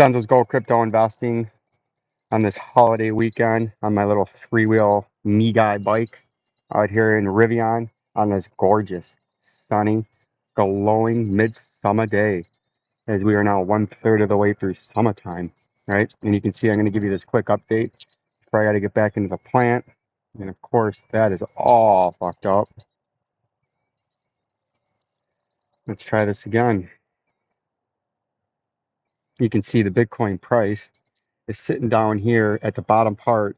Vincenzo's Go Crypto Investing on this holiday weekend on my little three-wheel knee guy bike out here in Rivian on this gorgeous, sunny, glowing midsummer day as we are now 1/3 of the way through summertime, right? And you can see I'm going to give you this quick update before I got to get back into the plant. And of course, that is all fucked up. Let's try this again. You can see the Bitcoin price is sitting down here at the bottom part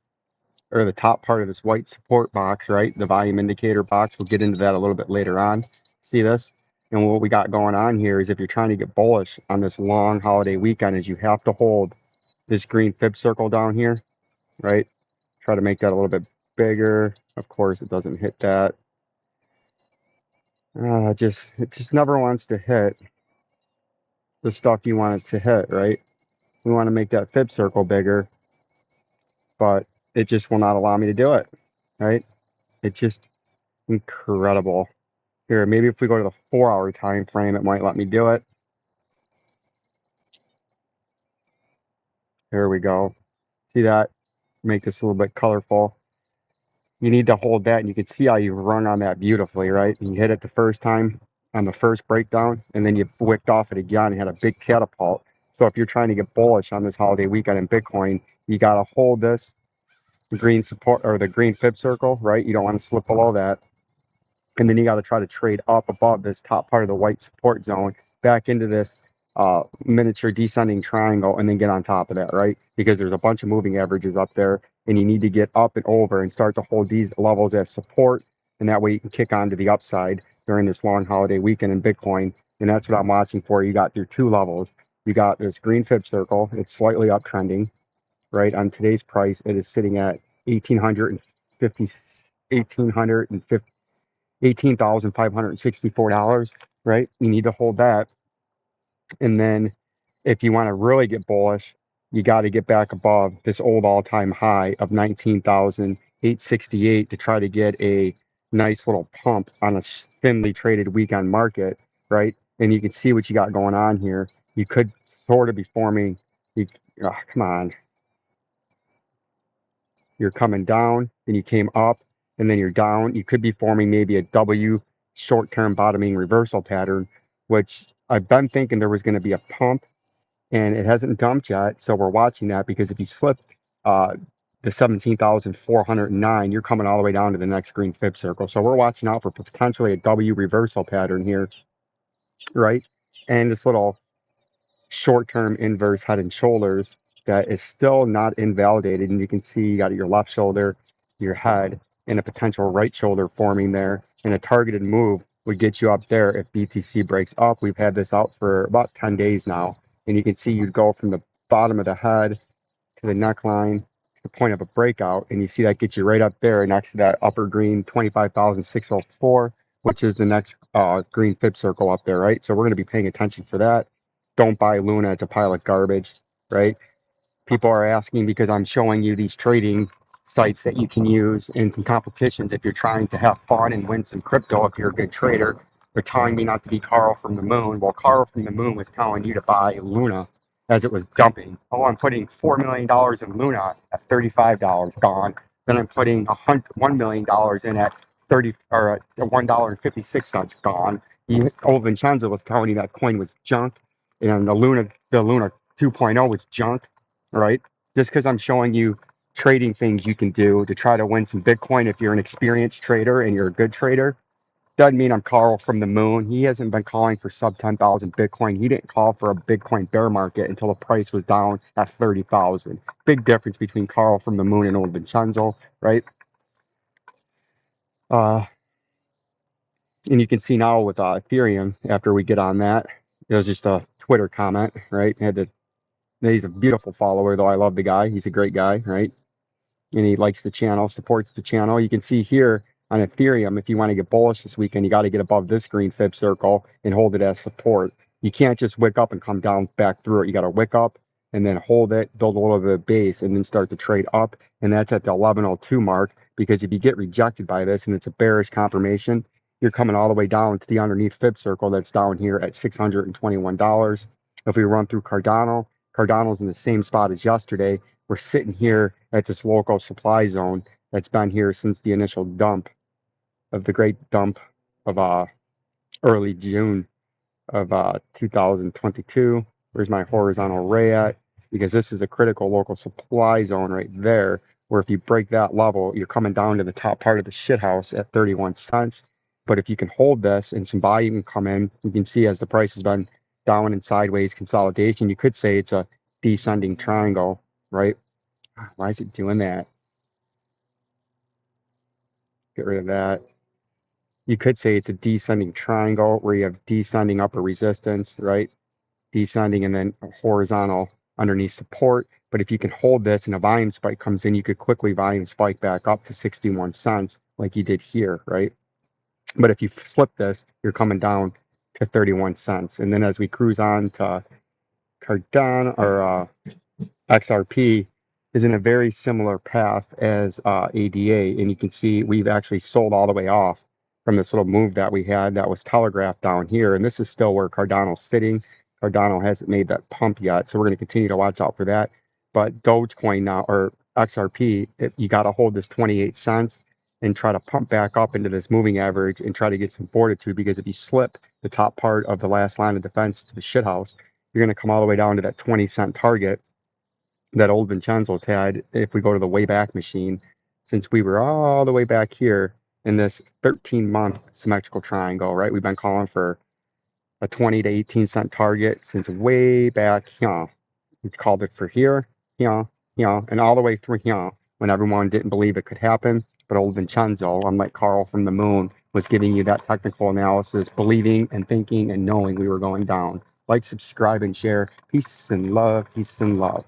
or the top part of this white support box, right? The volume indicator box. We'll get into that a little bit later on. See this? And what we got going on here is if you're trying to get bullish on this long holiday weekend is you have to hold this green fib circle down here, right? Try to make that a little bit bigger. Of course, it doesn't hit that. It just never wants to hit the stuff you want it to hit, right? We want to make that fib circle bigger, but it just will not allow me to do it, right? It's just incredible. Here, maybe if we go to the 4-hour time frame, it might let me do it. There we go. See that? Make this a little bit colorful. You need to hold that, and you can see how you rung on that beautifully, right? And you hit it the first time on the first breakdown, and then you wicked off it again and had a big catapult. So if you're trying to get bullish on this holiday weekend in Bitcoin, you got to hold this green support or the green fib circle, right? You don't want to slip below that. And then you got to try to trade up above this top part of the white support zone back into this miniature descending triangle and then get on top of that, right? Because there's a bunch of moving averages up there and you need to get up and over and start to hold these levels as support. And that way you can kick on to the upside during this long holiday weekend in Bitcoin. And that's what I'm watching for. You got your two levels. You got this green fib circle. It's slightly uptrending, right? On today's price, it is sitting at $18,564, right? You need to hold that. And then if you want to really get bullish, you got to get back above this old all-time high of 19,868 to try to get a nice little pump on a thinly traded weekend market, right? And you can see what you got going on here. You could sort of be forming, come on. You're coming down, then you came up, and then you're down. You could be forming maybe a W short-term bottoming reversal pattern, which I've been thinking there was going to be a pump, and it hasn't dumped yet. So we're watching that because if you slip the 17,409, you're coming all the way down to the next green fib circle. So we're watching out for potentially a W reversal pattern here, right? And this little short-term inverse head and shoulders that is still not invalidated. And you can see you got your left shoulder, your head, and a potential right shoulder forming there. And a targeted move would get you up there if BTC breaks up. We've had this out for about 10 days now. And you can see you'd go from the bottom of the head to the neckline to the point of a breakout. And you see that gets you right up there next to that upper green 25,604, which is the next green fib circle up there, right? So we're going to be paying attention for that. Don't buy Luna. It's a pile of garbage, right? People are asking because I'm showing you these trading sites that you can use in some competitions if you're trying to have fun and win some crypto. If you're a good trader, they're telling me not to be Carl from the moon. Well, Carl from the moon was telling you to buy Luna as it was dumping. Oh, I'm putting $4 million in Luna at $35, gone. Then I'm putting $1 million in at 30 or $1.56 gone. Old Vincenzo was telling you that coin was junk, and the Luna 2.0 was junk, right? Just because I'm showing you trading things you can do to try to win some Bitcoin if you're an experienced trader and you're a good trader. Doesn't mean I'm Carl from the moon. He hasn't been calling for sub 10,000 Bitcoin. He didn't call for a Bitcoin bear market until the price was down at 30,000. Big difference between Carl from the moon and old Vincenzo, right? Uh, and you can see now with Ethereum, after we get on that, it was just a Twitter comment, right? He's a beautiful follower, though. I love the guy. He's a great guy, right? And he likes the channel, supports the channel. You can see here on Ethereum, if you want to get bullish this weekend, you got to get above this green fib circle and hold it as support. You can't just wick up and come down back through it. You got to wick up and then hold it, build a little bit of base, and then start to trade up. And that's at the 1102 mark, because if you get rejected by this and it's a bearish confirmation, you're coming all the way down to the underneath fib circle that's down here at $621. If we run through Cardano's in the same spot as yesterday. We're sitting here at this local supply zone that's been here since the initial dump of the great dump of early June of 2022. Where's my horizontal ray at? Because this is a critical local supply zone right there, where if you break that level, you're coming down to the top part of the shithouse at 31 cents. But if you can hold this and some volume can come in, you can see as the price has been down and sideways consolidation, you could say it's a descending triangle, right? Why is it doing that? Get rid of that. You could say it's a descending triangle where you have descending upper resistance, right? Descending and then a horizontal underneath support. But if you can hold this and a volume spike comes in, you could quickly volume spike back up to 61 cents like you did here, right? But if you slip this, you're coming down to 31 cents. And then as we cruise on to Cardano or XRP is in a very similar path as ADA, and you can see we've actually sold all the way off from this little move that we had that was telegraphed down here, and this is still where Cardano's sitting. Cardano hasn't made that pump yet, so we're going to continue to watch out for that. But Dogecoin now, or XRP, you got to hold this 28 cents and try to pump back up into this moving average and try to get some fortitude, because if you slip the top part of the last line of defense to the shithouse, you're going to come all the way down to that 20-cent target that old Vincenzo's had. If we go to the Wayback Machine, since we were all the way back here in this 13-month symmetrical triangle, right? We've been calling for a 20 to 18 cent target since way back here. We called it for here, and all the way through here when everyone didn't believe it could happen. But old Vincenzo, unlike Carl from the moon, was giving you that technical analysis, believing and thinking and knowing we were going down. Like, subscribe, and share. Peace and love. Peace and love.